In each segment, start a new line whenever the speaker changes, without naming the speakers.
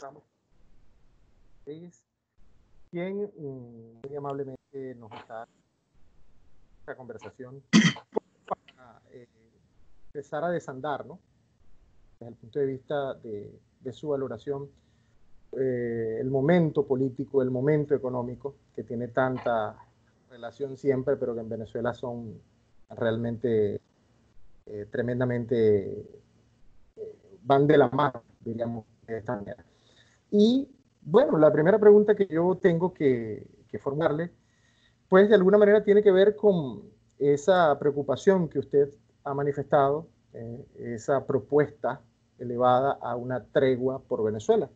Ramos, quien muy amablemente nos está esta conversación para empezar a desandar, ¿no? Desde el punto de vista de su valoración, el momento político, el momento económico, que tiene tanta relación siempre, pero que en Venezuela son realmente tremendamente, van de la mano, diríamos, de esta manera. Y bueno, la primera pregunta que yo tengo que formularle, pues de alguna manera tiene que ver con esa preocupación que usted ha manifestado, esa propuesta elevada a una tregua por Venezuela.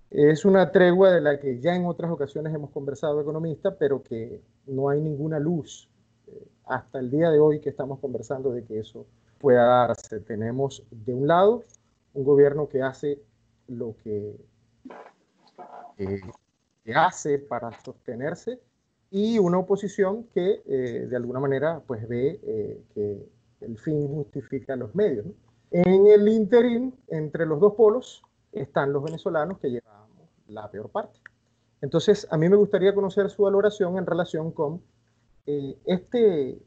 Es una tregua de la que ya en otras ocasiones hemos conversado, economista, pero que no hay ninguna luz hasta el día de hoy que estamos conversando de que eso pueda darse. Tenemos de un lado un gobierno que hace lo que hace para sostenerse y una oposición que de alguna manera pues ve que el fin justifica los medios, ¿no? En el interín, entre los dos polos, están los venezolanos que llevamos la peor parte. Entonces, a mí me gustaría conocer su valoración en relación con este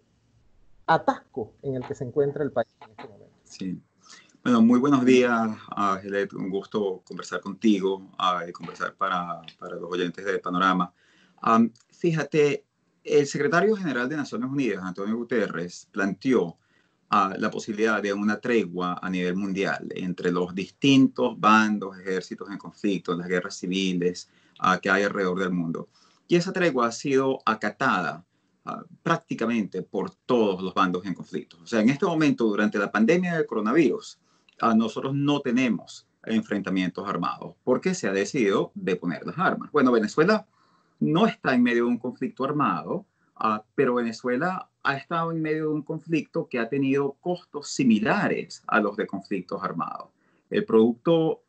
atasco en el que se encuentra el país en este momento.
Sí. Bueno, muy buenos días, Gelet. Un gusto conversar contigo y conversar para los oyentes de Panorama. Fíjate, el secretario general de Naciones Unidas, Antonio Guterres, planteó la posibilidad de una tregua a nivel mundial entre los distintos bandos, ejércitos en conflicto, las guerras civiles que hay alrededor del mundo. Y esa tregua ha sido acatada prácticamente por todos los bandos en conflicto. O sea, en este momento, durante la pandemia del coronavirus, nosotros no tenemos enfrentamientos armados porque se ha decidido deponer las armas. Bueno, Venezuela no está en medio de un conflicto armado, pero Venezuela ha estado en medio de un conflicto que ha tenido costos similares a los de conflictos armados. El producto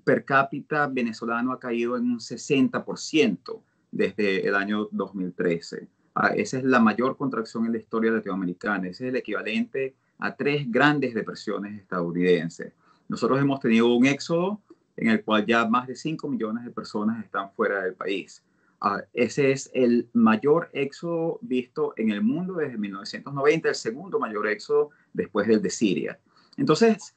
per cápita venezolano ha caído en un 60% desde el año 2013. Esa es la mayor contracción en la historia latinoamericana. Ese es el equivalente a 3 grandes depresiones estadounidenses. Nosotros hemos tenido un éxodo en el cual ya más de 5 millones de personas están fuera del país. Ese es el mayor éxodo visto en el mundo desde 1990, el segundo mayor éxodo después del de Siria. Entonces,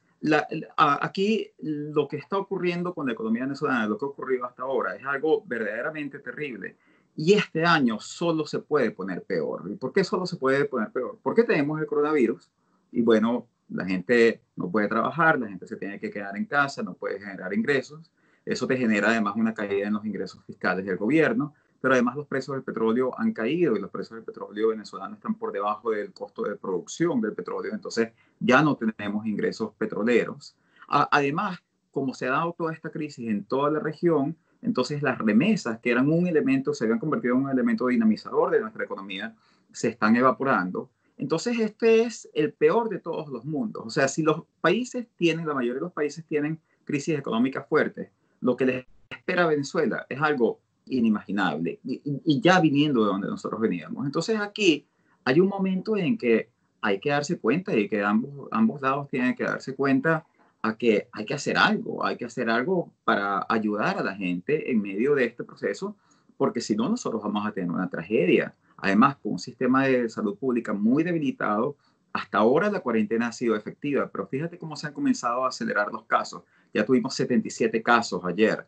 aquí lo que está ocurriendo con la economía venezolana, lo que ha ocurrido hasta ahora, es algo verdaderamente terrible. Y este año solo se puede poner peor. ¿Y por qué solo se puede poner peor? Porque tenemos el coronavirus y bueno, la gente no puede trabajar, la gente se tiene que quedar en casa, no puede generar ingresos. Eso te genera además una caída en los ingresos fiscales del gobierno, pero además los precios del petróleo han caído y los precios del petróleo venezolano están por debajo del costo de producción del petróleo, entonces ya no tenemos ingresos petroleros. Además, como se ha dado toda esta crisis en toda la región, entonces las remesas, que eran un elemento, se habían convertido en un elemento dinamizador de nuestra economía, se están evaporando. Entonces este es el peor de todos los mundos. O sea, si los países tienen, la mayoría de los países tienen crisis económicas fuertes, lo que les espera a Venezuela es algo inimaginable y ya viniendo de donde nosotros veníamos. Entonces aquí hay un momento en que hay que darse cuenta y que ambos lados tienen que darse cuenta a que hay que hacer algo para ayudar a la gente en medio de este proceso, porque si no nosotros vamos a tener una tragedia. Además, con un sistema de salud pública muy debilitado, hasta ahora la cuarentena ha sido efectiva, pero fíjate cómo se han comenzado a acelerar los casos. Ya tuvimos 77 casos ayer.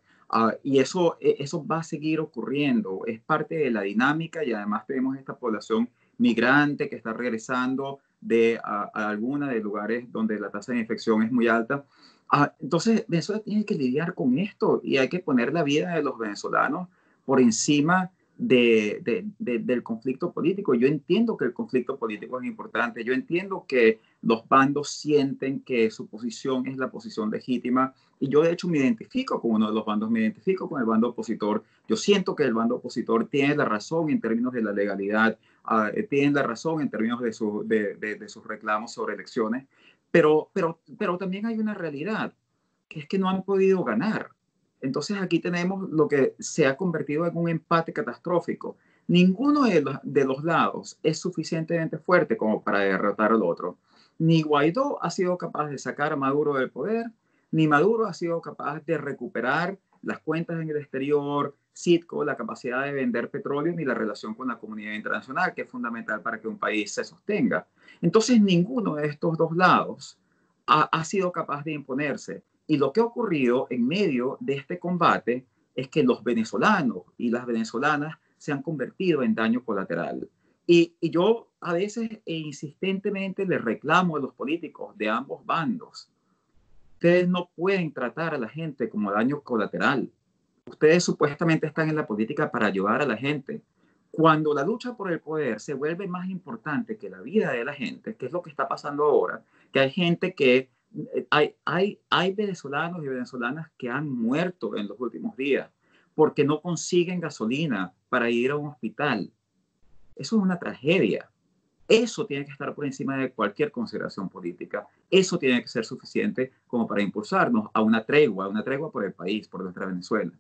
Y eso va a seguir ocurriendo. Es parte de la dinámica y además tenemos esta población migrante que está regresando de alguna de lugares donde la tasa de infección es muy alta. Entonces, Venezuela tiene que lidiar con esto y hay que poner la vida de los venezolanos por encima del conflicto político. Yo entiendo que el conflicto político es importante, yo entiendo que los bandos sienten que su posición es la posición legítima y yo de hecho me identifico con uno de los bandos, me identifico con el bando opositor. Yo siento que el bando opositor tiene la razón en términos de la legalidad, tiene la razón en términos de sus reclamos sobre elecciones, pero también hay una realidad, que es que no han podido ganar. Entonces aquí tenemos lo que se ha convertido en un empate catastrófico. Ninguno de los lados es suficientemente fuerte como para derrotar al otro. Ni Guaidó ha sido capaz de sacar a Maduro del poder, ni Maduro ha sido capaz de recuperar las cuentas en el exterior, Citgo, la capacidad de vender petróleo, ni la relación con la comunidad internacional, que es fundamental para que un país se sostenga. Entonces, ninguno de estos dos lados ha sido capaz de imponerse. Y lo que ha ocurrido en medio de este combate es que los venezolanos y las venezolanas se han convertido en daño colateral. Y yo a veces e insistentemente le reclamo a los políticos de ambos bandos: ustedes no pueden tratar a la gente como daño colateral. Ustedes supuestamente están en la política para ayudar a la gente. Cuando la lucha por el poder se vuelve más importante que la vida de la gente, que es lo que está pasando ahora, que hay gente que, hay venezolanos y venezolanas que han muerto en los últimos días porque no consiguen gasolina para ir a un hospital. Eso es una tragedia. Eso tiene que estar por encima de cualquier consideración política. Eso tiene que ser suficiente como para impulsarnos a una tregua por el país, por nuestra Venezuela.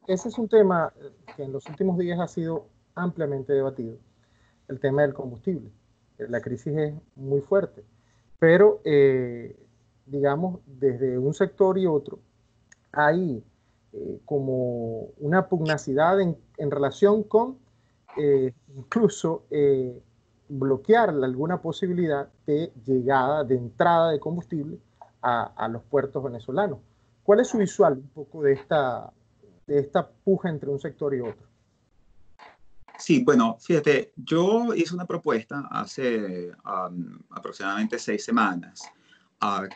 Ese es un tema que en los últimos días ha sido ampliamente debatido, el tema del combustible. La crisis es muy fuerte, pero digamos, desde un sector y otro, hay como una pugnacidad en relación con incluso bloquear alguna posibilidad de llegada, de entrada de combustible a los puertos venezolanos. ¿Cuál es su visual un poco de esta puja entre un sector y otro?
Sí, bueno, fíjate, yo hice una propuesta hace aproximadamente 6 semanas,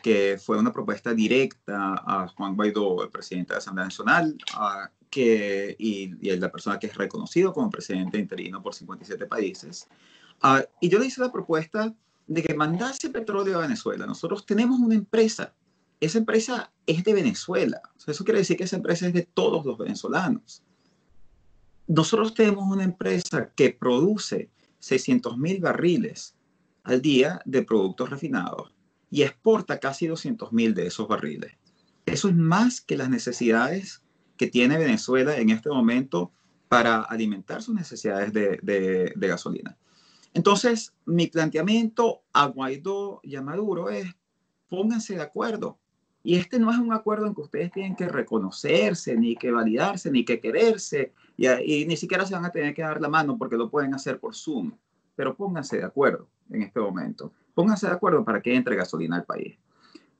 que fue una propuesta directa a Juan Guaidó, el presidente de la Asamblea Nacional, y la persona que es reconocido como presidente interino por 57 países. Y yo le hice la propuesta de que mandase petróleo a Venezuela. Nosotros tenemos una empresa. Esa empresa es de Venezuela. O sea, eso quiere decir que esa empresa es de todos los venezolanos. Nosotros tenemos una empresa que produce 600.000 barriles al día de productos refinados y exporta casi 200.000 de esos barriles. Eso es más que las necesidades que tiene Venezuela en este momento para alimentar sus necesidades de gasolina. Entonces, mi planteamiento a Guaidó y a Maduro es: pónganse de acuerdo. Y este no es un acuerdo en que ustedes tienen que reconocerse, ni que validarse, ni que quererse, y ni siquiera se van a tener que dar la mano porque lo pueden hacer por Zoom. Pero pónganse de acuerdo en este momento. Pónganse de acuerdo para que entre gasolina al país.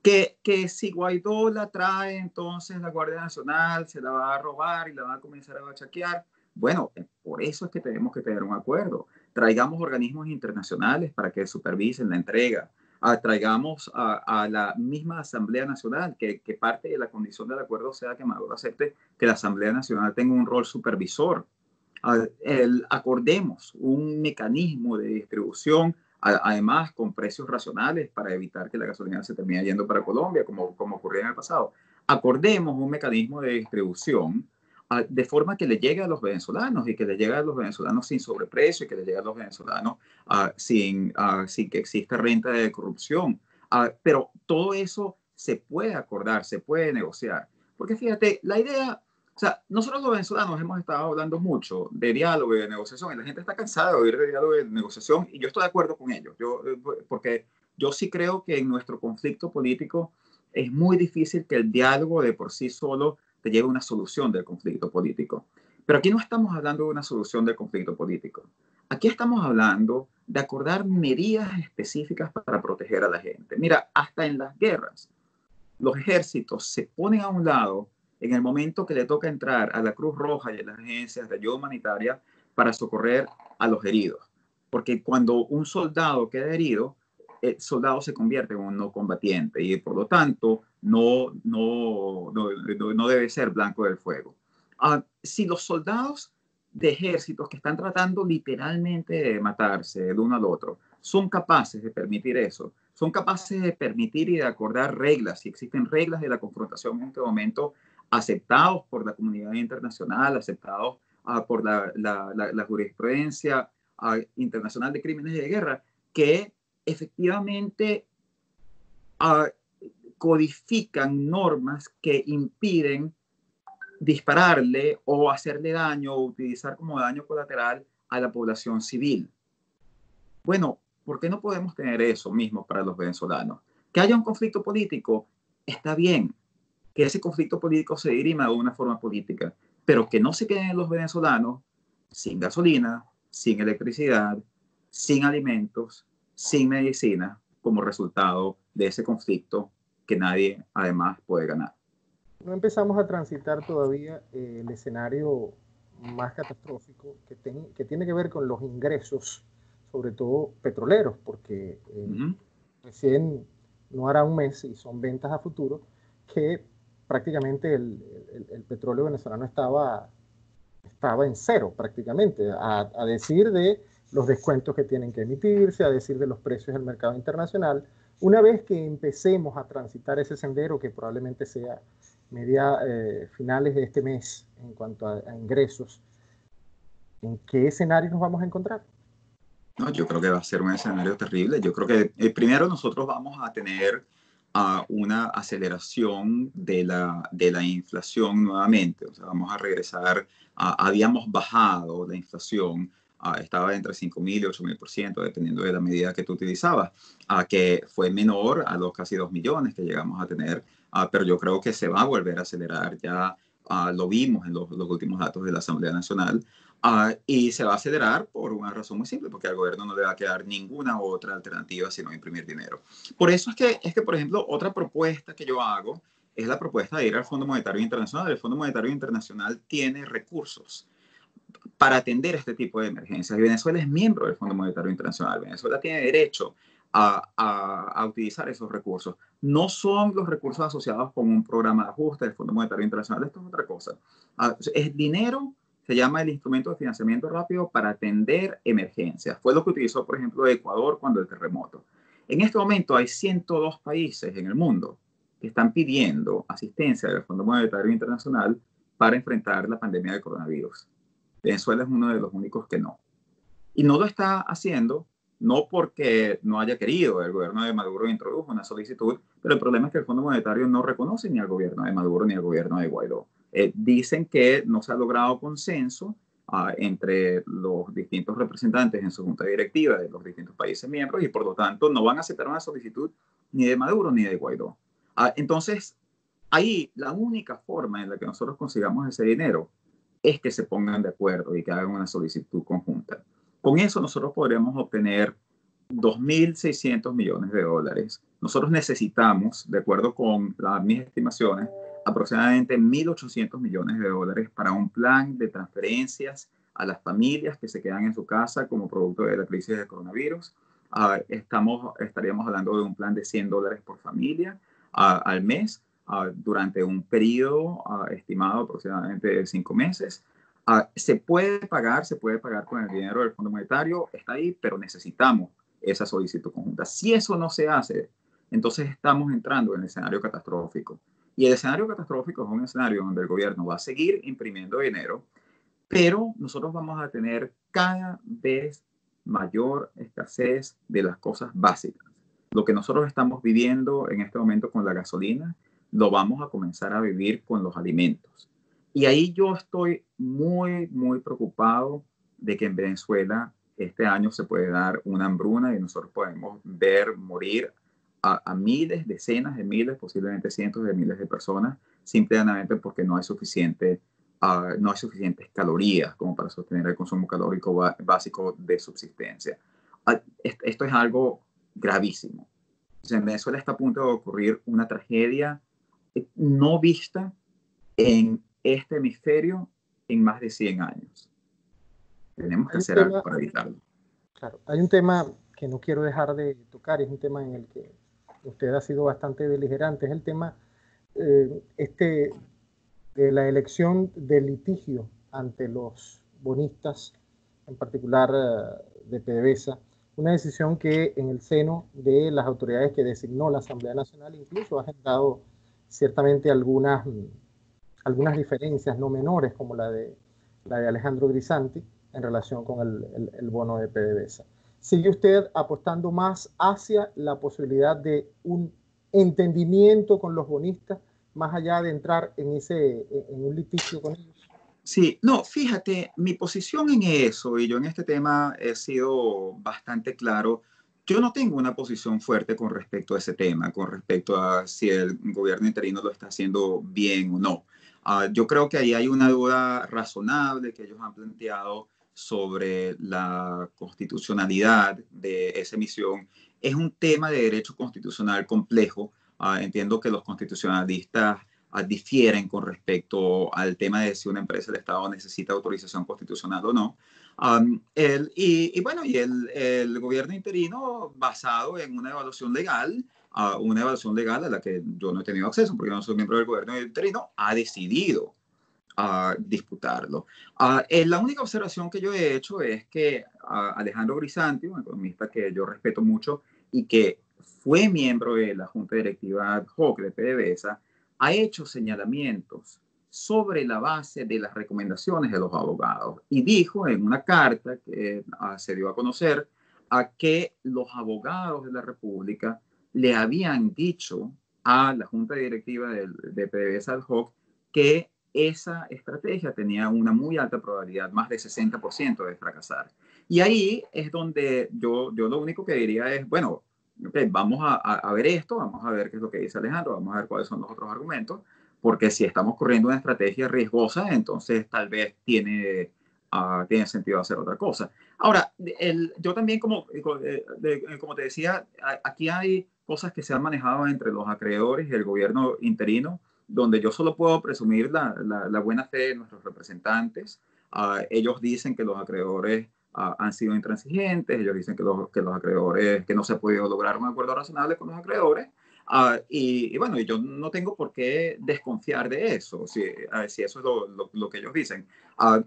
Que si Guaidó la trae, entonces la Guardia Nacional se la va a robar y la va a comenzar a bachaquear. Bueno, por eso es que tenemos que tener un acuerdo. Traigamos organismos internacionales para que supervisen la entrega. Traigamos a la misma Asamblea Nacional, que parte de la condición del acuerdo sea que Maduro acepte que la Asamblea Nacional tenga un rol supervisor. Acordemos un mecanismo de distribución, además con precios racionales, para evitar que la gasolina se termine yendo para Colombia, como ocurrió en el pasado. Acordemos un mecanismo de distribución de forma que le llegue a los venezolanos, y que le llegue a los venezolanos sin sobreprecio, y que le llegue a los venezolanos sin que exista renta de corrupción. Pero todo eso se puede acordar, se puede negociar. Porque fíjate, la idea... O sea, nosotros los venezolanos hemos estado hablando mucho de diálogo y de negociación, y la gente está cansada de oír de diálogo y de negociación, y yo estoy de acuerdo con ellos. Porque yo sí creo que en nuestro conflicto político es muy difícil que el diálogo de por sí solo te lleve a una solución del conflicto político. Pero aquí no estamos hablando de una solución del conflicto político. Aquí estamos hablando de acordar medidas específicas para proteger a la gente. Mira, hasta en las guerras, los ejércitos se ponen a un lado en el momento que le toca entrar a la Cruz Roja y a las agencias de ayuda humanitaria para socorrer a los heridos. Porque cuando un soldado queda herido, el soldado se convierte en un no combatiente, y por lo tanto no debe ser blanco del fuego. Si los soldados de ejércitos que están tratando literalmente de matarse el uno al otro son capaces de permitir eso, son capaces de permitir y de acordar reglas, si existen reglas de la confrontación en este momento aceptados por la comunidad internacional, aceptados por la jurisprudencia internacional de crímenes de guerra, que efectivamente codifican normas que impiden dispararle o hacerle daño o utilizar como daño colateral a la población civil. Bueno, ¿por qué no podemos tener eso mismo para los venezolanos? Que haya un conflicto político, está bien. que ese conflicto político se dirima de una forma política, pero que no se queden los venezolanos sin gasolina, sin electricidad, sin alimentos, sin medicina, como resultado de ese conflicto que nadie además puede ganar.
No empezamos a transitar todavía el escenario más catastrófico que tiene que ver con los ingresos, sobre todo petroleros, porque recién no hará un mes, y son ventas a futuro, que prácticamente el petróleo venezolano estaba en cero prácticamente, a decir de los descuentos que tienen que emitirse, a decir de los precios del mercado internacional. Una vez que empecemos a transitar ese sendero, que probablemente sea finales de este mes en cuanto a ingresos, ¿en qué escenario nos vamos a encontrar?
No, yo creo que va a ser un escenario terrible. Yo creo que primero nosotros vamos a tener una aceleración de la inflación nuevamente. O sea, vamos a regresar, habíamos bajado la inflación, estaba entre 5.000 y 8.000%, dependiendo de la medida que tú utilizabas, que fue menor a los casi 2 millones que llegamos a tener, pero yo creo que se va a volver a acelerar. Ya lo vimos en los últimos datos de la Asamblea Nacional. Y se va a acelerar por una razón muy simple, porque al gobierno no le va a quedar ninguna otra alternativa sino imprimir dinero. Por eso es que, por ejemplo, otra propuesta que yo hago es la propuesta de ir al Fondo Monetario Internacional. El Fondo Monetario Internacional tiene recursos para atender este tipo de emergencias. Y Venezuela es miembro del Fondo Monetario Internacional. Venezuela tiene derecho a utilizar esos recursos. No son los recursos asociados con un programa de ajuste del Fondo Monetario Internacional. Esto es otra cosa. Es dinero. Se llama el instrumento de financiamiento rápido para atender emergencias. Fue lo que utilizó, por ejemplo, Ecuador cuando el terremoto. En este momento hay 102 países en el mundo que están pidiendo asistencia del Fondo Monetario Internacional para enfrentar la pandemia del coronavirus. Venezuela es uno de los únicos que no. Y no lo está haciendo, no porque no haya querido. El gobierno de Maduro introdujo una solicitud, pero el problema es que el Fondo Monetario no reconoce ni al gobierno de Maduro ni al gobierno de Guaidó. Dicen que no se ha logrado consenso entre los distintos representantes en su junta directiva de los distintos países miembros y por lo tanto no van a aceptar una solicitud ni de Maduro ni de Guaidó. Entonces, ahí la única forma en la que nosotros consigamos ese dinero es que se pongan de acuerdo y que hagan una solicitud conjunta. Con eso nosotros podríamos obtener 2.600 millones de dólares. Nosotros necesitamos, de acuerdo con mis estimaciones, aproximadamente 1.800 millones de dólares para un plan de transferencias a las familias que se quedan en su casa como producto de la crisis del coronavirus. Estaríamos hablando de un plan de $100 por familia al mes durante un periodo estimado aproximadamente de 5 meses. Se puede pagar con el dinero del Fondo Monetario, está ahí, pero necesitamos esa solicitud conjunta. Si eso no se hace, entonces estamos entrando en el escenario catastrófico. Y el escenario catastrófico es un escenario donde el gobierno va a seguir imprimiendo dinero, pero nosotros vamos a tener cada vez mayor escasez de las cosas básicas. Lo que nosotros estamos viviendo en este momento con la gasolina, lo vamos a comenzar a vivir con los alimentos. Y ahí yo estoy muy, muy preocupado de que en Venezuela este año se puede dar una hambruna y nosotros podemos ver morir a miles, decenas de miles, posiblemente cientos de miles de personas, simplemente porque no hay suficientes calorías como para sostener el consumo calórico básico de subsistencia. Esto es algo gravísimo. O sea, en Venezuela está a punto de ocurrir una tragedia no vista en este hemisferio en más de 100 años. Tenemos que hacer algo para evitarlo.
Claro, hay un tema que no quiero dejar de tocar, es un tema en el que usted ha sido bastante beligerante, es el tema de la elección del litigio ante los bonistas, en particular de PDVSA, una decisión que en el seno de las autoridades que designó la Asamblea Nacional incluso ha generado ciertamente algunas diferencias no menores, como la de Alejandro Grisanti en relación con el bono de PDVSA. ¿Sigue usted apostando más hacia la posibilidad de un entendimiento con los bonistas, más allá de entrar en un litigio con ellos?
Sí, no, fíjate, mi posición en eso, y yo en este tema he sido bastante claro, Yo no tengo una posición fuerte con respecto a ese tema, con respecto a si el gobierno interino lo está haciendo bien o no. Yo creo que ahí hay una duda razonable que ellos han planteado sobre la constitucionalidad de esa emisión. Es un tema de derecho constitucional complejo. Entiendo que los constitucionalistas difieren con respecto al tema de si una empresa del Estado necesita autorización constitucional o no. Bueno, el gobierno interino, basado en una evaluación legal a la que yo no he tenido acceso porque yo no soy miembro del gobierno interino, ha decidido disputarlo. La única observación que yo he hecho es que Alejandro Grisanti, un economista que yo respeto mucho y que fue miembro de la Junta Directiva ad hoc de PDVSA, ha hecho señalamientos sobre la base de las recomendaciones de los abogados y dijo en una carta que se dio a conocer que los abogados de la República le habían dicho a la Junta Directiva de PDVSA ad hoc que esa estrategia tenía una muy alta probabilidad, más de 60% de fracasar. Y ahí es donde yo lo único que diría es, bueno, okay, vamos a ver esto, vamos a ver qué es lo que dice Alejandro, vamos a ver cuáles son los otros argumentos, porque si estamos corriendo una estrategia riesgosa, entonces tal vez tiene sentido hacer otra cosa. Ahora, yo también, como te decía, aquí hay cosas que se han manejado entre los acreedores y el gobierno interino, donde yo solo puedo presumir la buena fe de nuestros representantes. Ellos dicen que los acreedores han sido intransigentes, ellos dicen que los acreedores, que no se ha podido lograr un acuerdo razonable con los acreedores. Y bueno, yo no tengo por qué desconfiar de eso, si eso es lo que ellos dicen.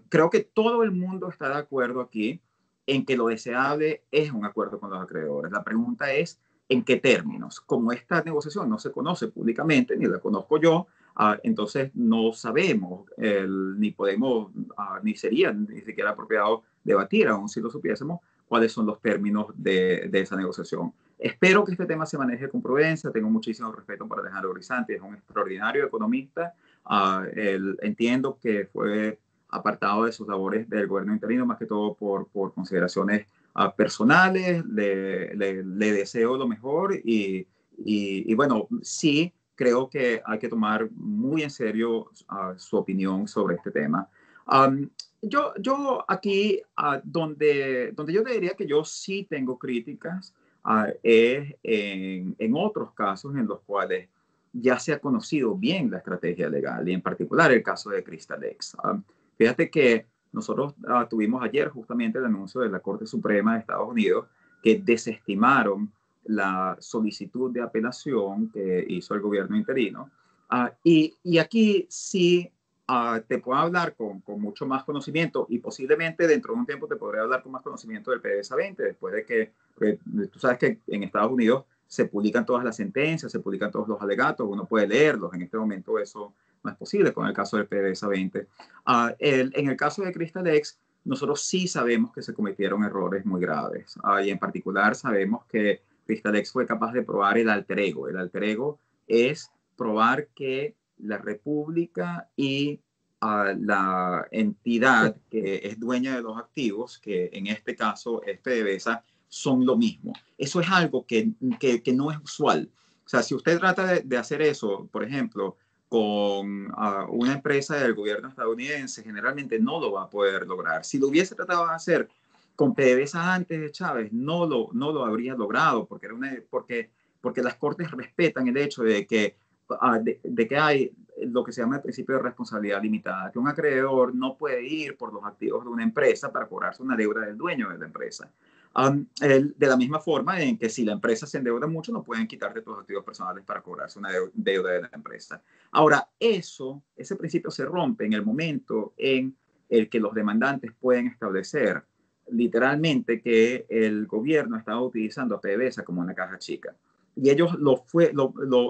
Creo que todo el mundo está de acuerdo aquí en que lo deseable es un acuerdo con los acreedores. La pregunta es, ¿en qué términos? Como esta negociación no se conoce públicamente, ni la conozco yo, entonces no sabemos, ni podemos, ni sería ni siquiera apropiado debatir, aun si lo supiésemos, cuáles son los términos de esa negociación. Espero que este tema se maneje con prudencia. Tengo muchísimo respeto por Alejandro Grisanti, es un extraordinario economista. Entiendo que fue apartado de sus labores del gobierno interino, más que todo por consideraciones personales. Le deseo lo mejor y bueno, sí creo que hay que tomar muy en serio su opinión sobre este tema. Yo aquí, donde yo te diría que yo sí tengo críticas, es en otros casos en los cuales ya se ha conocido bien la estrategia legal y en particular el caso de Cristalex. Fíjate que nosotros tuvimos ayer justamente el anuncio de la Corte Suprema de Estados Unidos que desestimaron la solicitud de apelación que hizo el gobierno interino. Y aquí sí te puedo hablar con mucho más conocimiento y posiblemente dentro de un tiempo te podré hablar con más conocimiento del PDVSA 20, después de que tú sabes que en Estados Unidos se publican todas las sentencias, se publican todos los alegatos, uno puede leerlos. En este momento eso no es posible con el caso del PDVSA 20. En el caso de Cristalex, nosotros sí sabemos que se cometieron errores muy graves y en particular sabemos que Cristalex fue capaz de probar el alter ego. El alter ego es probar que la República y la entidad que es dueña de los activos, que en este caso es PDVSA, son lo mismo. Eso es algo que no es usual. O sea, si usted trata de hacer eso, por ejemplo, con una empresa del gobierno estadounidense, generalmente no lo va a poder lograr. Si lo hubiese tratado de hacer con PDVSA antes de Chávez, no lo habría logrado, porque las cortes respetan el hecho de que hay lo que se llama el principio de responsabilidad limitada, que un acreedor no puede ir por los activos de una empresa para cobrarse una deuda del dueño de la empresa. De la misma forma en que si la empresa se endeuda mucho, no pueden quitarte tus activos personales para cobrarse una deuda de la empresa. Ahora, ese principio se rompe en el momento en el que los demandantes pueden establecer literalmente que el gobierno estaba utilizando a PDVSA como una caja chica. Y ellos lo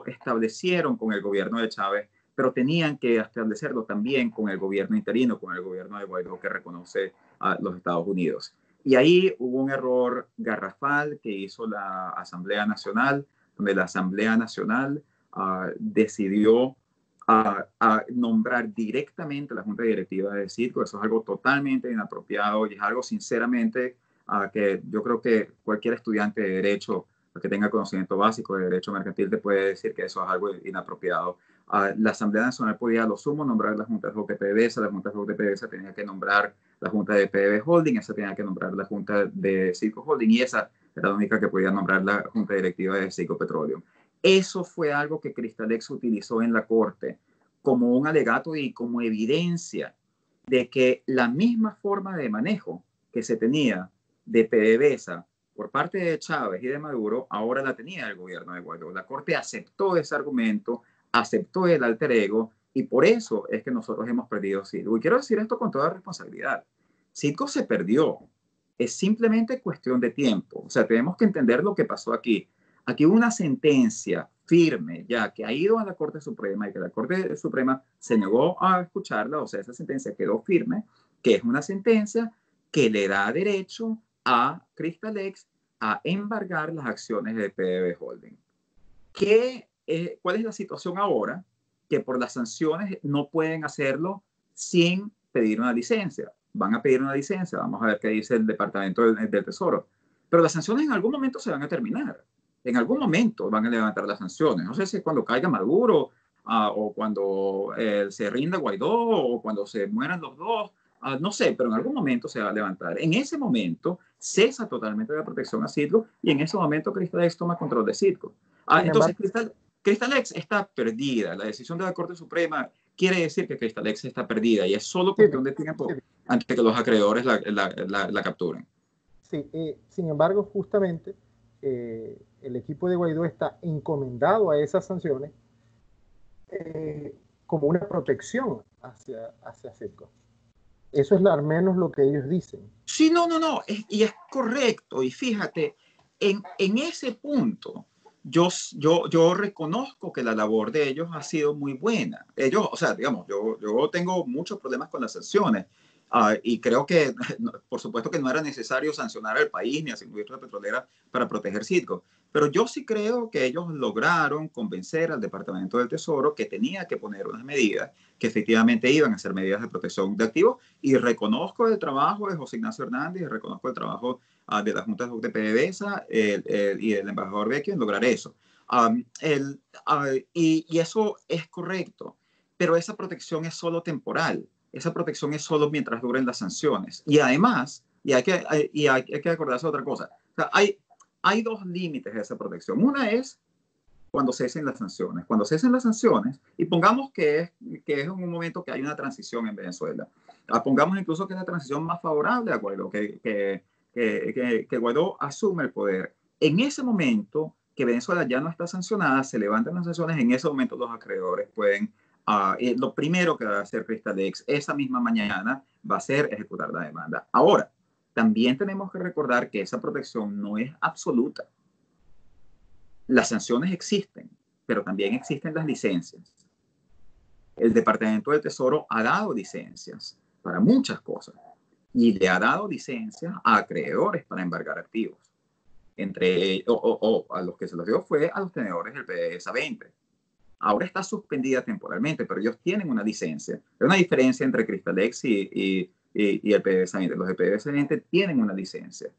establecieron con el gobierno de Chávez, pero tenían que establecerlo también con el gobierno interino, con el gobierno de Guaidó que reconoce a los Estados Unidos. Y ahí hubo un error garrafal que hizo la Asamblea Nacional, donde la Asamblea Nacional decidió nombrar directamente a la Junta Directiva de Citgo. Eso es algo totalmente inapropiado y es algo sinceramente que yo creo que cualquier estudiante de derecho que tenga conocimiento básico de derecho mercantil te puede decir que eso es algo inapropiado. La Asamblea Nacional podía a lo sumo nombrar las juntas de OTPBS, las juntas de OTPBS tenían que nombrar la junta de PDB Holding, esa tenía que nombrar la junta de Citgo Holding y esa era la única que podía nombrar la junta directiva de Citgo Petroleum. Eso fue algo que Cristalex utilizó en la corte como un alegato y como evidencia de que la misma forma de manejo que se tenía de PDVSA por parte de Chávez y de Maduro, ahora la tenía el gobierno de Guaidó. La Corte aceptó ese argumento, aceptó el alter ego, y por eso es que nosotros hemos perdido Citgo. Y quiero decir esto con toda responsabilidad. Citgo se perdió. Es simplemente cuestión de tiempo. O sea, tenemos que entender lo que pasó aquí. Aquí hubo una sentencia firme ya que ha ido a la Corte Suprema y que la Corte Suprema se negó a escucharla, o sea, esa sentencia quedó firme, que es una sentencia que le da derecho a Cristalex a embargar las acciones de PDB Holding. ¿Cuál es la situación ahora? Que por las sanciones no pueden hacerlo sin pedir una licencia. Van a pedir una licencia, vamos a ver qué dice el Departamento del Tesoro. Pero las sanciones en algún momento se van a terminar. En algún momento van a levantar las sanciones. No sé si cuando caiga Maduro, o cuando se rinda Guaidó, o cuando se mueran los dos. No sé, pero en algún momento se va a levantar. En ese momento cesa totalmente la protección a Citgo y en ese momento Cristalex toma control de Citgo. Entonces, Cristalex está perdida. La decisión de la Corte Suprema quiere decir que Cristalex está perdida y es solo cuestión de tiempo antes de que los acreedores la capturen.
Sí, sin embargo, justamente el equipo de Guaidó está encomendado a esas sanciones como una protección hacia Citgo. Eso es al menos lo que ellos dicen.
Sí, no, y es correcto. Y fíjate, en ese punto, yo reconozco que la labor de ellos ha sido muy buena. Ellos, o sea, digamos, yo tengo muchos problemas con las sanciones. Y creo que, por supuesto que no era necesario sancionar al país ni a la industria petrolera para proteger Citgo. Pero yo sí creo que ellos lograron convencer al Departamento del Tesoro que tenía que poner unas medidas que efectivamente iban a ser medidas de protección de activos. Y reconozco el trabajo de José Ignacio Hernández, y reconozco el trabajo de la Junta de PDVSA y del embajador Vecchio en lograr eso. Y eso es correcto, pero esa protección es solo temporal. Esa protección es solo mientras duren las sanciones. Y además, hay que acordarse de otra cosa. O sea, hay dos límites de esa protección. Una es cuando cesen las sanciones. Cuando cesen las sanciones, y pongamos que es un momento que hay una transición en Venezuela. Pongamos incluso que es la transición más favorable a Guaidó, que Guaidó asume el poder. En ese momento que Venezuela ya no está sancionada, se levantan las sanciones, en ese momento los acreedores pueden lo primero que va a hacer Cristalex esa misma mañana va a ser ejecutar la demanda. Ahora, también tenemos que recordar que esa protección no es absoluta. Las sanciones existen, pero también existen las licencias. El Departamento del Tesoro ha dado licencias para muchas cosas y le ha dado licencias a acreedores para embargar activos. A los que se los dio fue a los tenedores del PDVSA 20. Ahora está suspendida temporalmente, pero ellos tienen una licencia. Hay una diferencia entre Cristalex y el PDVSA 20. Los de PDVSA 20 tienen una licencia.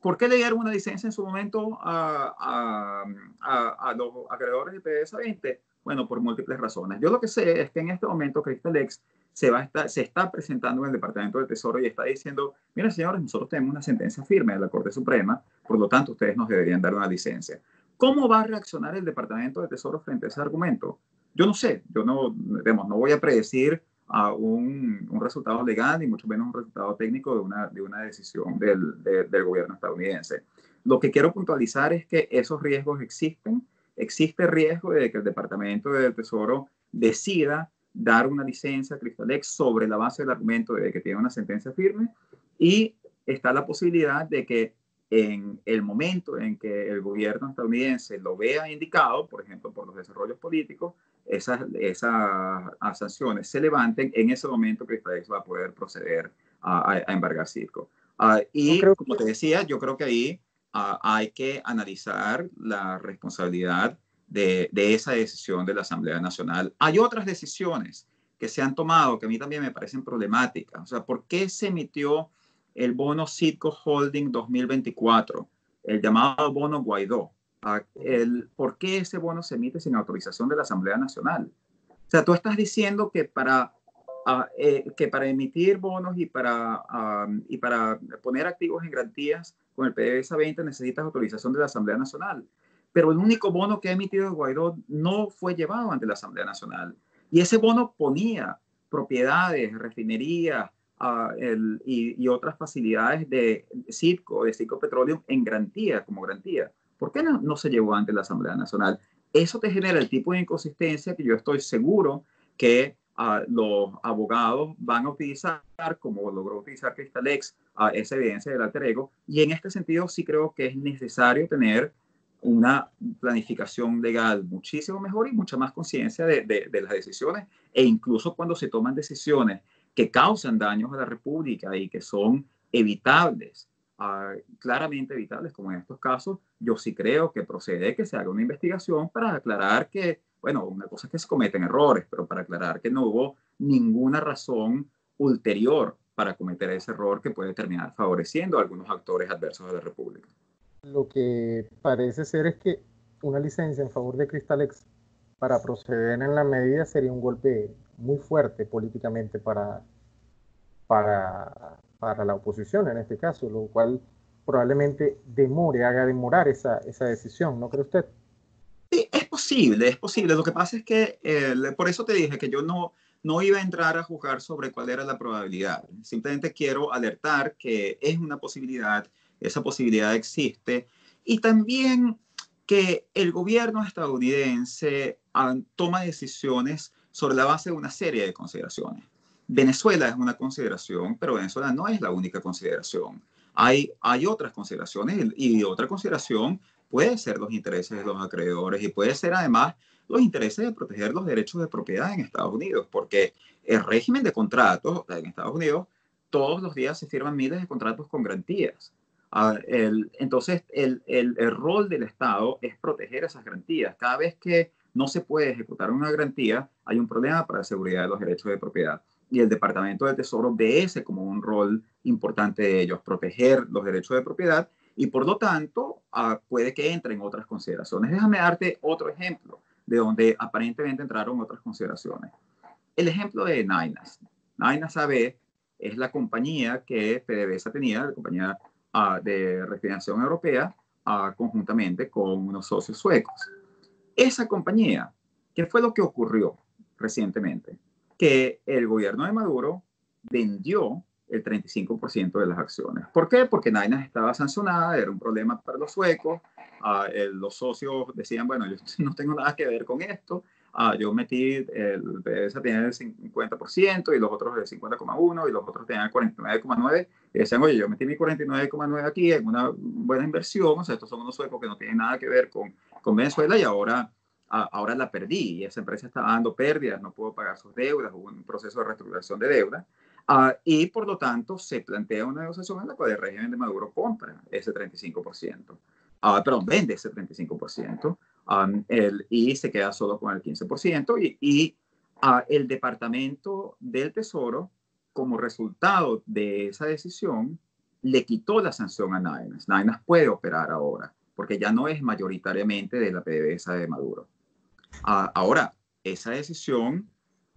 ¿Por qué le dieron una licencia en su momento a los acreedores del PDVSA 20? Bueno, por múltiples razones. Yo lo que sé es que en este momento Cristalex se está presentando en el Departamento del Tesoro y está diciendo, miren señores, nosotros tenemos una sentencia firme de la Corte Suprema, por lo tanto ustedes nos deberían dar una licencia. ¿Cómo va a reaccionar el Departamento del Tesoro frente a ese argumento? Yo no sé, yo no voy a predecir a un resultado legal y mucho menos un resultado técnico de una decisión del gobierno estadounidense. Lo que quiero puntualizar es que esos riesgos existen. Existe riesgo de que el Departamento del Tesoro decida dar una licencia a Cristalex sobre la base del argumento de que tiene una sentencia firme y está la posibilidad de que en el momento en que el gobierno estadounidense lo vea indicado, por ejemplo, por los desarrollos políticos, esas sanciones se levanten, en ese momento Cristalex va a poder proceder a embargar Citgo. Y como te decía, yo creo que ahí hay que analizar la responsabilidad de esa decisión de la Asamblea Nacional. Hay otras decisiones que se han tomado que a mí también me parecen problemáticas. O sea, ¿por qué se emitió el bono Citgo Holding 2024, el llamado bono Guaidó. ¿Por qué ese bono se emite sin autorización de la Asamblea Nacional? O sea, tú estás diciendo que para emitir bonos y para poner activos en garantías con el PDVSA 20 necesitas autorización de la Asamblea Nacional. Pero el único bono que ha emitido Guaidó no fue llevado ante la Asamblea Nacional. Y ese bono ponía propiedades, refinerías y otras facilidades de Citgo Petroleum en garantía, como garantía. ¿Por qué no se llevó ante la Asamblea Nacional? Eso te genera el tipo de inconsistencia que yo estoy seguro que los abogados van a utilizar, como logró utilizar Cristalex, esa evidencia del alter ego. Y en este sentido sí creo que es necesario tener una planificación legal muchísimo mejor y mucha más conciencia de las decisiones, e incluso cuando se toman decisiones que causan daños a la República y que son evitables, claramente evitables, como en estos casos, yo sí creo que procede que se haga una investigación para aclarar que, bueno, una cosa es que se cometen errores, pero para aclarar que no hubo ninguna razón ulterior para cometer ese error que puede terminar favoreciendo a algunos actores adversos de la República.
Lo que parece ser es que una licencia en favor de Cristalex para proceder en la medida sería un golpe muy fuerte políticamente para la oposición en este caso, lo cual probablemente haga demorar esa decisión, ¿no cree usted?
Sí, es posible, es posible. Lo que pasa es que, por eso te dije que yo no iba a entrar a juzgar sobre cuál era la probabilidad. Simplemente quiero alertar que es una posibilidad, esa posibilidad existe, y también que el gobierno estadounidense toma decisiones sobre la base de una serie de consideraciones. Venezuela es una consideración, pero Venezuela no es la única consideración. Hay otras consideraciones, y otra consideración puede ser los intereses de los acreedores y puede ser además los intereses de proteger los derechos de propiedad en Estados Unidos, porque el régimen de contratos en Estados Unidos, todos los días se firman miles de contratos con garantías. Entonces, el rol del Estado es proteger esas garantías. Cada vez que no se puede ejecutar una garantía, hay un problema para la seguridad de los derechos de propiedad. Y el Departamento del Tesoro ve ese como un rol importante de ellos, proteger los derechos de propiedad, y por lo tanto puede que entren otras consideraciones. Déjame darte otro ejemplo de donde aparentemente entraron otras consideraciones. El ejemplo de Nainas. Nainas AB es la compañía que PDVSA tenía, la compañía de refinanciación europea, conjuntamente con unos socios suecos. Esa compañía, ¿qué fue lo que ocurrió recientemente? Que el gobierno de Maduro vendió el 35% de las acciones. ¿Por qué? Porque Nainas estaba sancionada, era un problema para los suecos, los socios decían, bueno, yo no tengo nada que ver con esto, yo metí, el PDVSA tenía el 50% y los otros el 50,1% y los otros tenían el 49,9%, y decían, oye, yo metí mi 49,9% aquí en una buena inversión, o sea, estos son unos suecos que no tienen nada que ver con Venezuela, y ahora la perdí, y esa empresa estaba dando pérdidas, no pudo pagar sus deudas, hubo un proceso de reestructuración de deuda, y por lo tanto se plantea una negociación en la cual el régimen de Maduro compra ese 35%, perdón, vende ese 35%, y se queda solo con el 15%, y el Departamento del Tesoro, como resultado de esa decisión, le quitó la sanción a Nainas. Nainas puede operar ahora, porque ya no es mayoritariamente de la PDVSA de Maduro. Ahora, esa decisión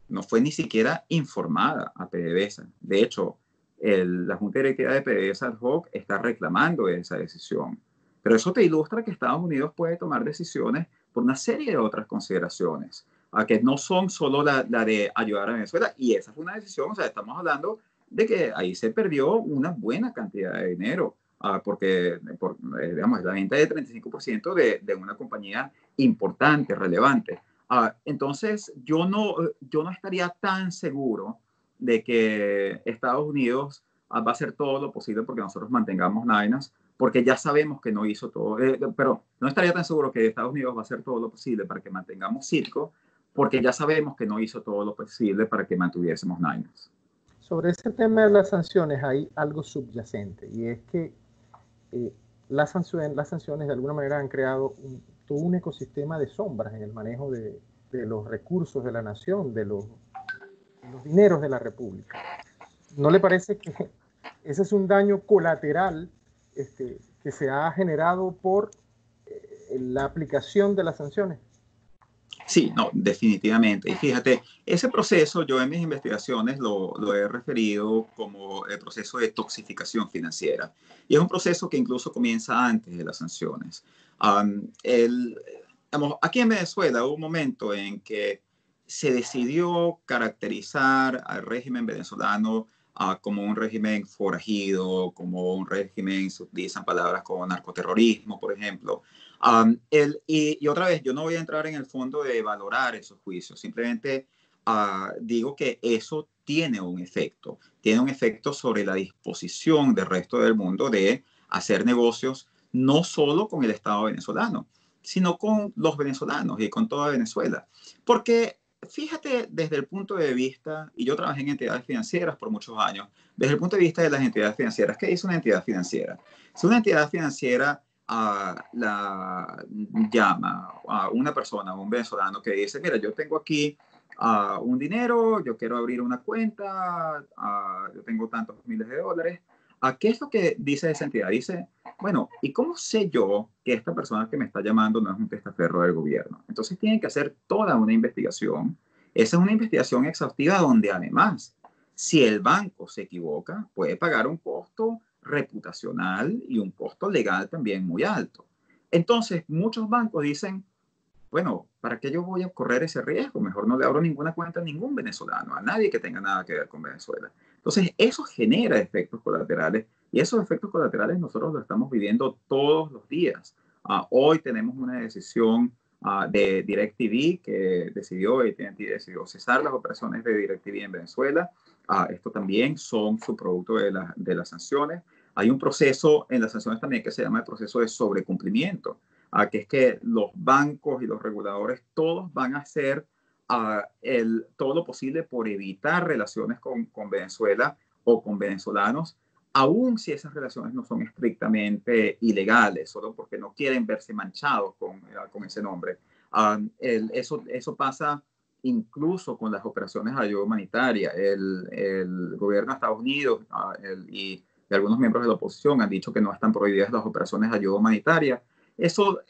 no fue ni siquiera informada a PDVSA. De hecho, la Junta Directiva de PDVSA ad hoc está reclamando esa decisión. Pero eso te ilustra que Estados Unidos puede tomar decisiones por una serie de otras consideraciones, que no son solo la de ayudar a Venezuela. Y esa fue una decisión, o sea, estamos hablando de que ahí se perdió una buena cantidad de dinero, porque digamos, la venta de 35% de una compañía importante, relevante. Entonces, yo no estaría tan seguro de que Estados Unidos va a hacer todo lo posible porque nosotros mantengamos Nainas, porque ya sabemos que no hizo todo, pero no estaría tan seguro que Estados Unidos va a hacer todo lo posible para que mantengamos Citgo, porque ya sabemos que no hizo todo lo posible para que mantuviésemos Nainas.
Sobre ese tema de las sanciones hay algo subyacente, y es que las sanciones de alguna manera han creado todo un ecosistema de sombras en el manejo de los recursos de la nación, de los dineros de la República. ¿No le parece que ese es un daño colateral que se ha generado por la aplicación de las sanciones.
Sí, no, definitivamente. Y fíjate, ese proceso yo en mis investigaciones lo he referido como el proceso de toxificación financiera. Y es un proceso que incluso comienza antes de las sanciones. Digamos, aquí en Venezuela hubo un momento en que se decidió caracterizar al régimen venezolano como un régimen forajido, como un régimen, se utilizan palabras como narcoterrorismo, por ejemplo. Y otra vez, yo no voy a entrar en el fondo de valorar esos juicios, simplemente digo que eso tiene un efecto sobre la disposición del resto del mundo de hacer negocios no solo con el Estado venezolano, sino con los venezolanos y con toda Venezuela. Porque fíjate desde el punto de vista, y yo trabajé en entidades financieras por muchos años, desde el punto de vista de las entidades financieras, ¿qué es una entidad financiera? Si una entidad financiera la llama a una persona, un venezolano que dice, mira, yo tengo aquí un dinero, yo quiero abrir una cuenta, yo tengo tantos miles de dólares. ¿Qué es lo que dice esa entidad? Dice, bueno, ¿y cómo sé yo que esta persona que me está llamando no es un testaferro del gobierno? Entonces tienen que hacer toda una investigación. Esa es una investigación exhaustiva donde además, si el banco se equivoca, puede pagar un costo reputacional y un costo legal también muy alto. Entonces, muchos bancos dicen, bueno, ¿para qué yo voy a correr ese riesgo? Mejor no le abro ninguna cuenta a ningún venezolano, a nadie que tenga nada que ver con Venezuela. Entonces, eso genera efectos colaterales y esos efectos colaterales nosotros los estamos viviendo todos los días. Hoy tenemos una decisión de DirecTV que decidió cesar las operaciones de DirecTV en Venezuela. Esto también son subproducto de las sanciones. Hay un proceso en las sanciones también que se llama el proceso de sobrecumplimiento, que es que los bancos y los reguladores todos van a hacer todo lo posible por evitar relaciones con Venezuela o con venezolanos, aun si esas relaciones no son estrictamente ilegales, solo porque no quieren verse manchados con ese nombre. Eso pasa incluso con las operaciones de ayuda humanitaria. El gobierno de Estados Unidos y algunos miembros de la oposición han dicho que no están prohibidas las operaciones de ayuda humanitaria. Eso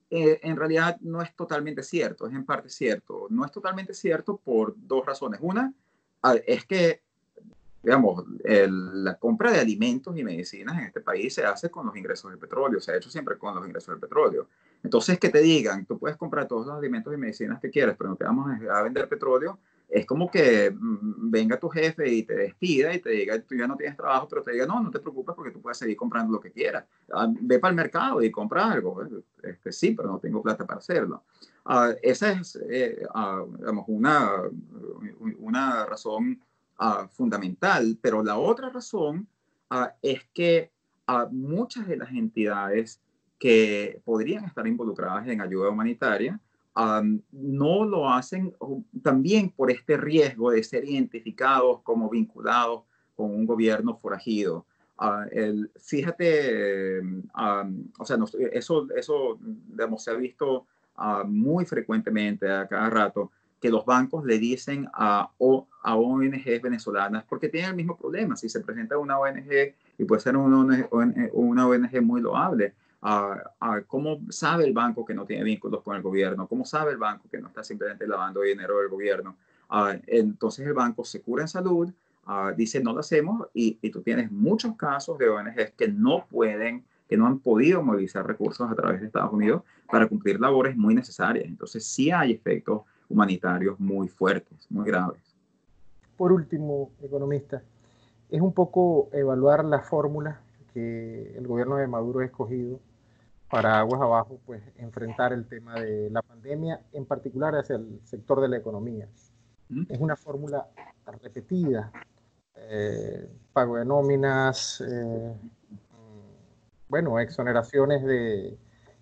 en realidad no es totalmente cierto, es en parte cierto. No es totalmente cierto por dos razones. Una, es que, digamos, la compra de alimentos y medicinas en este país se hace con los ingresos del petróleo, se ha hecho siempre con los ingresos del petróleo. Entonces, que te digan, tú puedes comprar todos los alimentos y medicinas que quieras, pero no te vamos a vender petróleo, es como que venga tu jefe y te despida y te diga, tú ya no tienes trabajo, pero te diga, no, no te preocupes porque tú puedes seguir comprando lo que quieras. Ve para el mercado y compra algo. Sí, pero no tengo plata para hacerlo. Esa es, digamos, una razón fundamental, pero la otra razón es que muchas de las entidades que podrían estar involucradas en ayuda humanitaria no lo hacen también por este riesgo de ser identificados como vinculados con un gobierno forajido. Fíjate, o sea, eso digamos, se ha visto muy frecuentemente a cada rato que los bancos le dicen a ONGs venezolanas, porque tienen el mismo problema. Si se presenta una ONG, y puede ser una ONG muy loable, ¿cómo sabe el banco que no tiene vínculos con el gobierno? ¿Cómo sabe el banco que no está simplemente lavando dinero del gobierno? Entonces el banco se cura en salud, dice no lo hacemos, y tú tienes muchos casos de ONGs que no han podido movilizar recursos a través de Estados Unidos para cumplir labores muy necesarias. Entonces sí hay efectos humanitarios muy fuertes, muy graves.
Por último, economista, es un poco evaluar la fórmula que el gobierno de Maduro ha escogido para aguas abajo, pues enfrentar el tema de la pandemia, en particular hacia el sector de la economía. Es una fórmula repetida, pago de nóminas, bueno, exoneraciones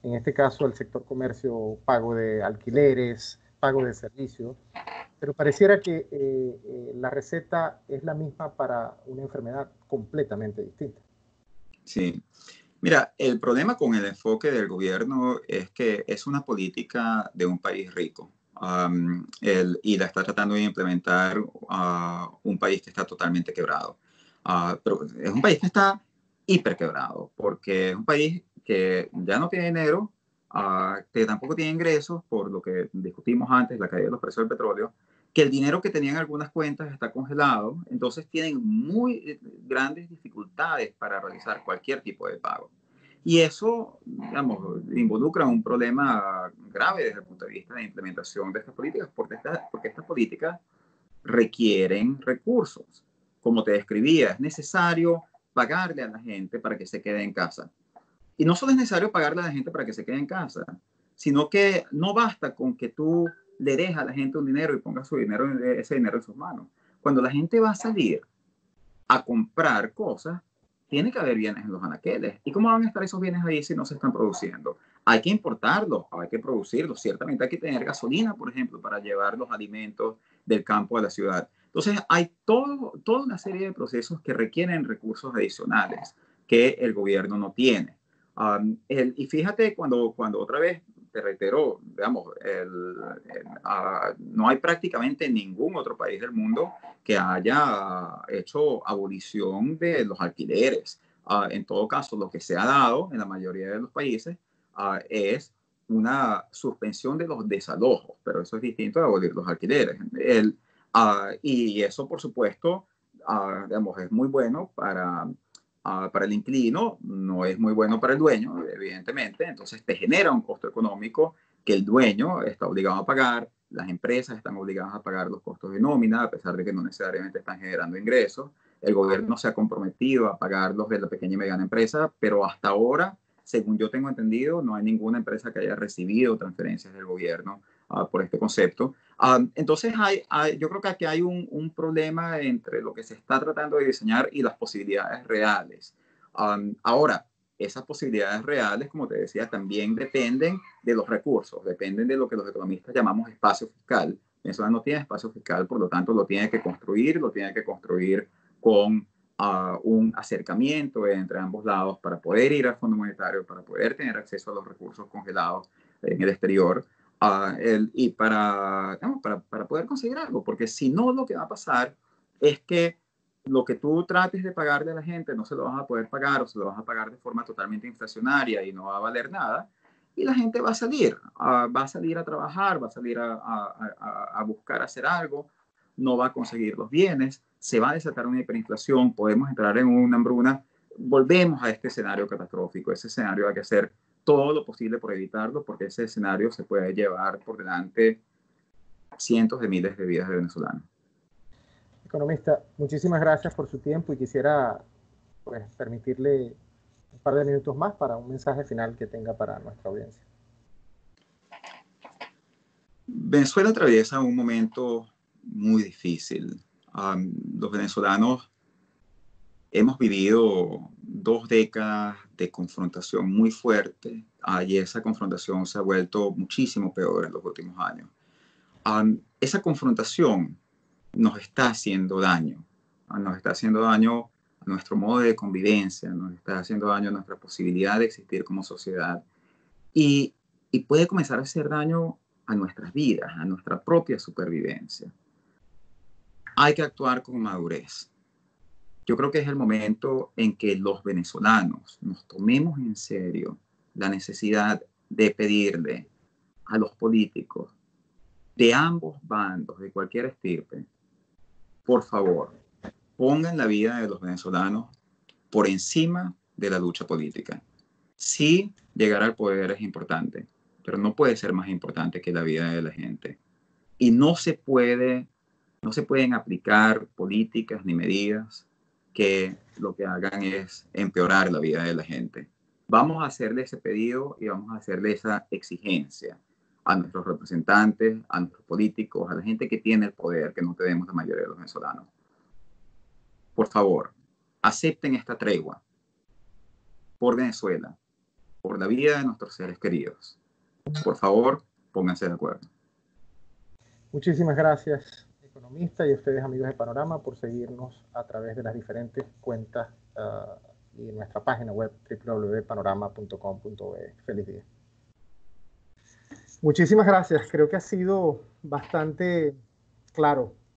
en este caso, el sector comercio, pago de alquileres, pago de servicios, pero pareciera que la receta es la misma para una enfermedad completamente distinta.
Sí. Mira, el problema con el enfoque del gobierno es que es una política de un país rico y la está tratando de implementar un país que está totalmente quebrado. Pero es un país que está hiperquebrado, porque es un país que ya no tiene dinero, que tampoco tiene ingresos, por lo que discutimos antes, la caída de los precios del petróleo, que el dinero que tenían en algunas cuentas está congelado, entonces tienen muy grandes dificultades para realizar cualquier tipo de pago. Y eso, digamos, involucra un problema grave desde el punto de vista de implementación de estas políticas, porque estas políticas requieren recursos. Como te describía, es necesario pagarle a la gente para que se quede en casa. Y no solo es necesario pagarle a la gente para que se quede en casa, sino que no basta con que tú le des a la gente un dinero y pongas ese dinero en sus manos. Cuando la gente va a salir a comprar cosas, tiene que haber bienes en los anaqueles. ¿Y cómo van a estar esos bienes ahí si no se están produciendo? Hay que importarlos, hay que producirlos. Ciertamente hay que tener gasolina, por ejemplo, para llevar los alimentos del campo a la ciudad. Entonces, hay toda una serie de procesos que requieren recursos adicionales que el gobierno no tiene. Y fíjate, cuando otra vez, te reitero, digamos, no hay prácticamente ningún otro país del mundo que haya hecho abolición de los alquileres. En todo caso, lo que se ha dado en la mayoría de los países es una suspensión de los desalojos, pero eso es distinto de abolir los alquileres. Y eso, por supuesto, digamos, es muy bueno para el inquilino, no es muy bueno para el dueño, evidentemente, entonces te genera un costo económico que el dueño está obligado a pagar, las empresas están obligadas a pagar los costos de nómina, a pesar de que no necesariamente están generando ingresos, el gobierno se ha comprometido a pagar los de la pequeña y mediana empresa, pero hasta ahora, según yo tengo entendido, no hay ninguna empresa que haya recibido transferencias del gobierno por este concepto. Entonces, yo creo que aquí hay un problema entre lo que se está tratando de diseñar y las posibilidades reales. Ahora, esas posibilidades reales, como te decía, también dependen de los recursos, dependen de lo que los economistas llamamos espacio fiscal. Venezuela no tiene espacio fiscal, por lo tanto lo tiene que construir con un acercamiento entre ambos lados para poder ir al Fondo Monetario, para poder tener acceso a los recursos congelados en el exterior. Y para poder conseguir algo, porque si no, lo que va a pasar es que lo que tú trates de pagarle a la gente no se lo vas a poder pagar o se lo vas a pagar de forma totalmente inflacionaria y no va a valer nada. Y la gente va a salir a trabajar, va a salir a buscar hacer algo, no va a conseguir los bienes, se va a desatar una hiperinflación, podemos entrar en una hambruna. Volvemos a este escenario catastrófico. Ese escenario hay que hacer todo lo posible por evitarlo, porque ese escenario se puede llevar por delante cientos de miles de vidas de venezolanos.
Economista, muchísimas gracias por su tiempo y quisiera pues, permitirle un par de minutos más para un mensaje final que tenga para nuestra audiencia.
Venezuela atraviesa un momento muy difícil. Los venezolanos hemos vivido 2 décadas de confrontación muy fuerte y esa confrontación se ha vuelto muchísimo peor en los últimos años. Esa confrontación nos está haciendo daño. Nos está haciendo daño a nuestro modo de convivencia, nos está haciendo daño a nuestra posibilidad de existir como sociedad y puede comenzar a hacer daño a nuestras vidas, a nuestra propia supervivencia. Hay que actuar con madurez. Yo creo que es el momento en que los venezolanos nos tomemos en serio la necesidad de pedirle a los políticos de ambos bandos, de cualquier estirpe, por favor, pongan la vida de los venezolanos por encima de la lucha política. Sí, llegar al poder es importante, pero no puede ser más importante que la vida de la gente. Y no se pueden aplicar políticas ni medidas que lo que hagan es empeorar la vida de la gente. Vamos a hacerle ese pedido y vamos a hacerle esa exigencia a nuestros representantes, a nuestros políticos, a la gente que tiene el poder, que no tenemos la mayoría de los venezolanos. Por favor, acepten esta tregua por Venezuela, por la vida de nuestros seres queridos. Por favor, pónganse de acuerdo.
Muchísimas gracias, economista, y a ustedes, amigos de Panorama, por seguirnos a través de las diferentes cuentas y en nuestra página web www.panorama.com.be. Feliz día. Muchísimas gracias. Creo que ha sido bastante claro